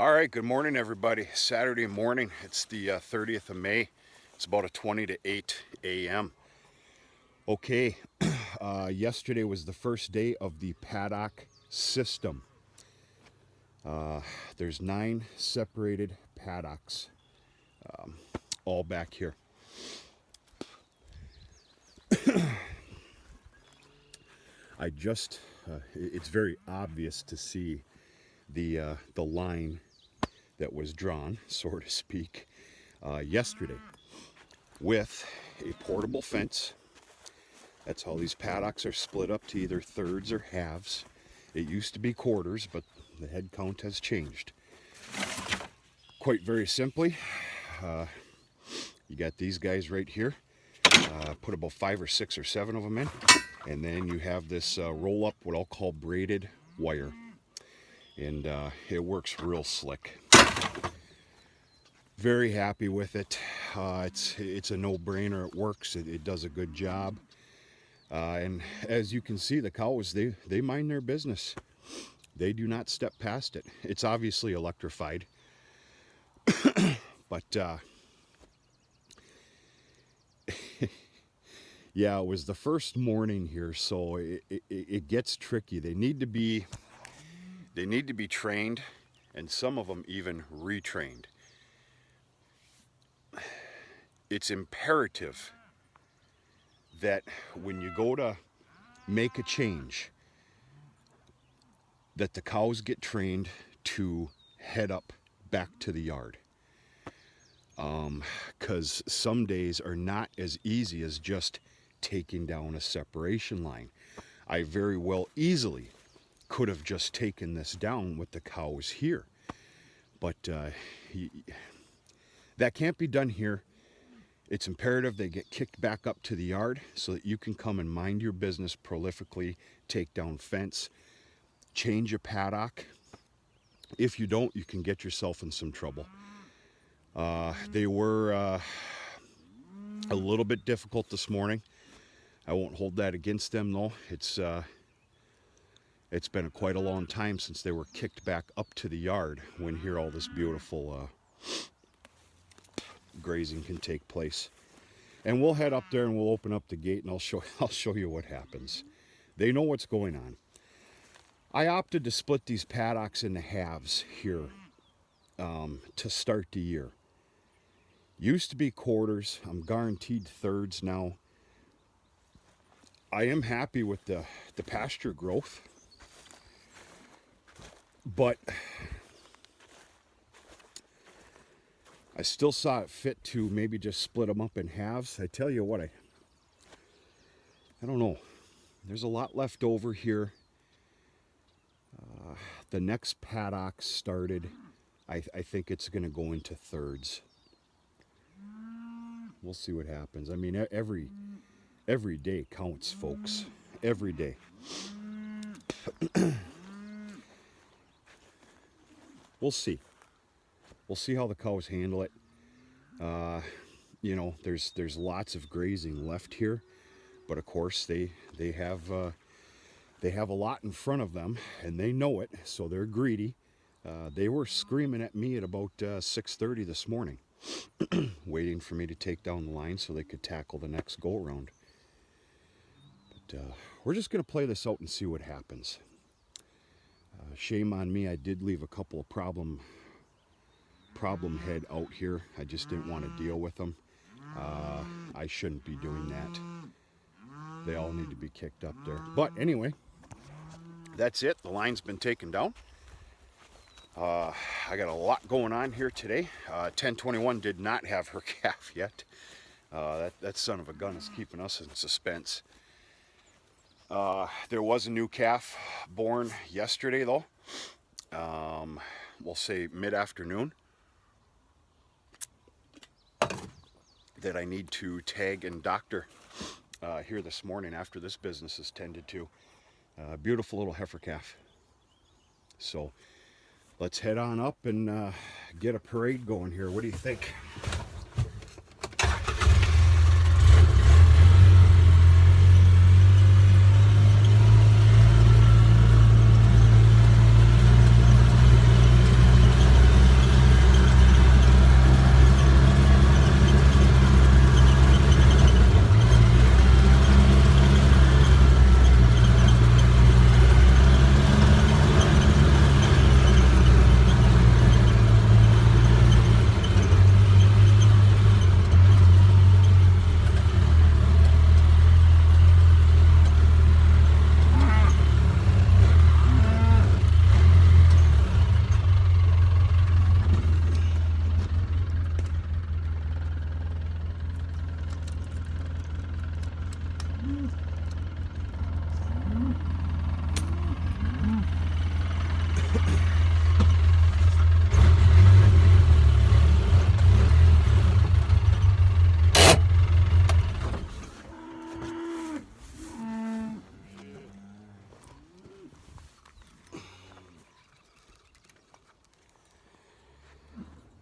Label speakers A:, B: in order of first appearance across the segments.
A: All right, good morning, everybody. Saturday morning, it's the 30th of May. It's about a 20 to 8 a.m. Okay, yesterday was the first day of the Paddock system. There's 9 separated paddocks, all back here. It's very obvious to see the line that was drawn, so to speak, yesterday with a portable fence. That's how these paddocks are split up to either thirds or halves. It used to be quarters, but the head count has changed. Quite very simply, you got these guys right here. Put about 5 or 6 or 7 of them in, and then you have this roll up, what I'll call braided wire, and it works real slick. Very happy with it. It's a no-brainer. It works. It does a good job. And as you can see, the cows, they mind their business. They do not step past it. It's obviously electrified. But yeah, it was the first morning here, so it gets tricky. They need to be trained, and some of them even retrained. It's imperative that when you go to make a change, that the cows get trained to head up back to the yard. 'Cause some days are not as easy as just taking down a separation line. I very well easily could have just taken this down with the cows here, but that can't be done here. It's imperative they get kicked back up to the yard so that you can come and mind your business prolifically, take down fence, change a paddock. If you don't, you can get yourself in some trouble. They were a little bit difficult this morning. I won't hold that against them, though. It's been quite a long time since they were kicked back up to the yard when here all this beautiful grazing can take place. And we'll head up there and we'll open up the gate, and I'll show you what happens. They know what's going on. I opted to split these paddocks into halves here to start the year. Used to be quarters. I'm guaranteed thirds now. I am happy with the pasture growth, but I still saw it fit to maybe just split them up in halves. I tell you what, I don't know. There's a lot left over here. The next paddock started. I think it's going to go into thirds. We'll see what happens. I mean, every day counts, folks. Every day. We'll see. We'll see how the cows handle it. You know, there's lots of grazing left here, but of course they have a lot in front of them, and they know it, so they're greedy. They were screaming at me at about 6:30 this morning, waiting for me to take down the line so they could tackle the next go around. But we're just gonna play this out and see what happens. Shame on me, I did leave a couple of problem head out here. I just didn't want to deal with them. I shouldn't be doing that. They all need to be kicked up there. But anyway, that's it. The line's been taken down. I got a lot going on here today. 1021 did not have her calf yet. That son of a gun is keeping us in suspense. There was a new calf born yesterday, though. We'll say mid-afternoon, that I need to tag and doctor here this morning after this business is tended to. Beautiful little heifer calf. So let's head on up and get a parade going here. What do you think?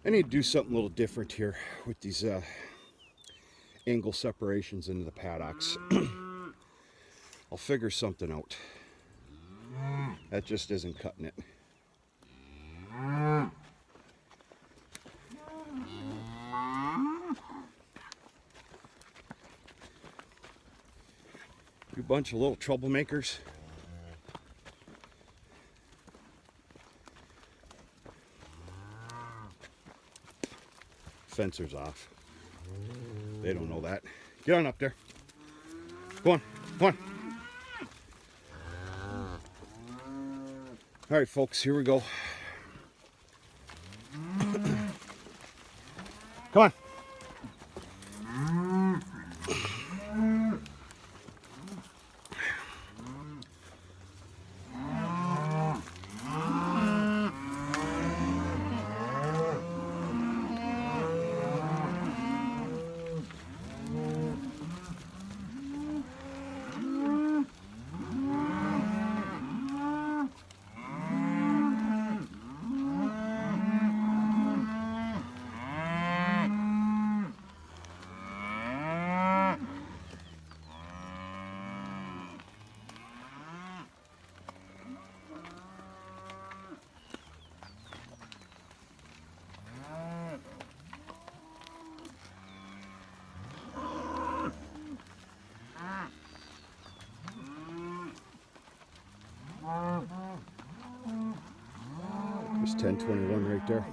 A: I need to do something a little different here with these angle separations into the paddocks. I'll figure something out. That just isn't cutting it. You bunch of little troublemakers. Fencer's off. They don't know that. Get on up there. Go on. Go on. All right, folks, here we go. Come on. There's 1021 right there.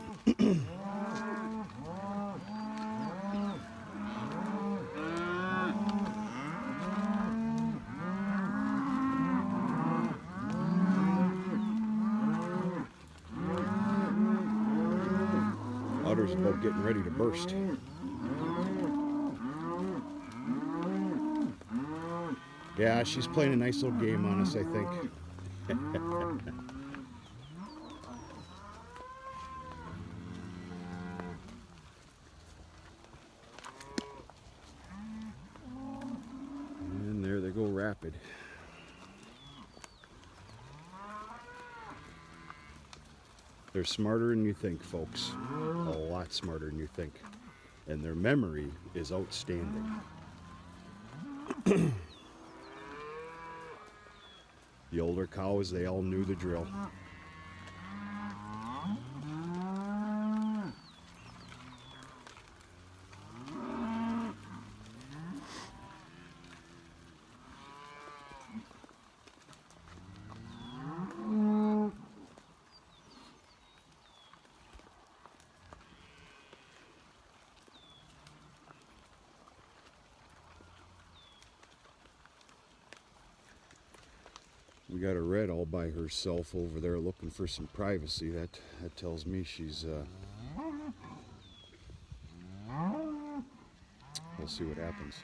A: Udder's about getting ready to burst. Yeah, she's playing a nice little game on us, I think. And there they go, rapid. They're smarter than you think, folks. A lot smarter than you think. And their memory is outstanding. The older cows, they all knew the drill. We got a red all by herself over there looking for some privacy. That tells me she's we'll see what happens.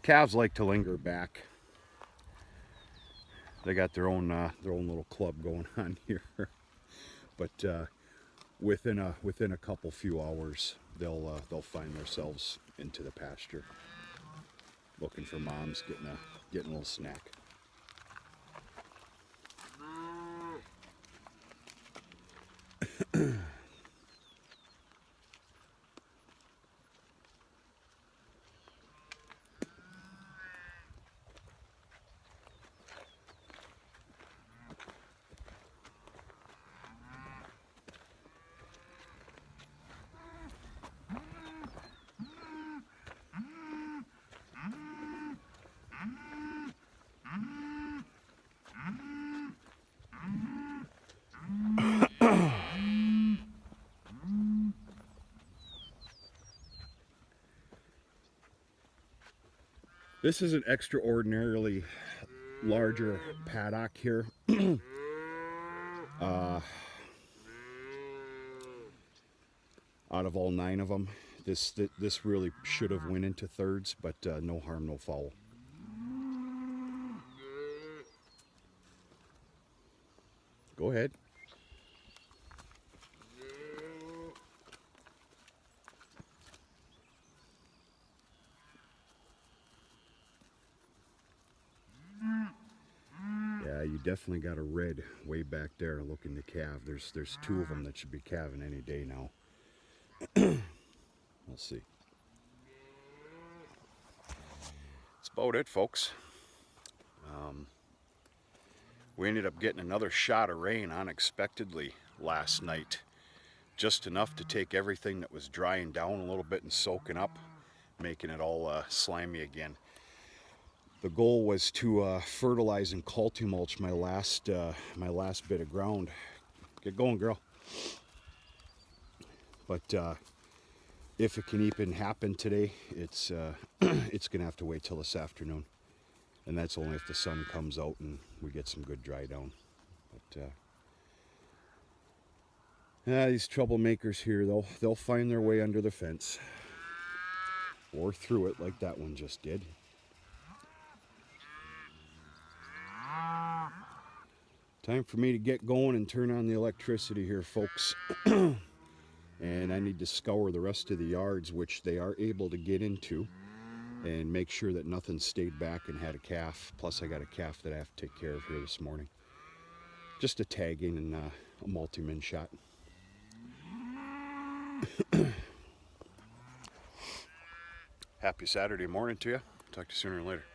A: Calves like to linger back. They got their own little club going on here, but within a couple few hours, they'll find themselves into the pasture, looking for moms, getting a little snack. This is an extraordinarily larger paddock here. Out of all 9 of them, This really should have went into thirds, but no harm, no foul. Go ahead. Yeah, you definitely got a red way back there looking to calve. There's two of them that should be calving any day now. We'll see. That's about it, folks. We ended up getting another shot of rain unexpectedly last night. Just enough to take everything that was drying down a little bit and soaking up, making it all slimy again. The goal was to fertilize and mulch my last bit of ground. Get going, girl. But if it can even happen today, it's it's gonna have to wait till this afternoon, and that's only if the sun comes out and we get some good dry down. But these troublemakers here, they'll find their way under the fence or through it like that one just did. Time for me to get going and turn on the electricity here, folks. And I need to scour the rest of the yards, which they are able to get into, and make sure that nothing stayed back and had a calf. Plus I got a calf that I have to take care of here this morning. Just a tagging and a multi-min shot. Happy Saturday morning to you. Talk to you sooner or later.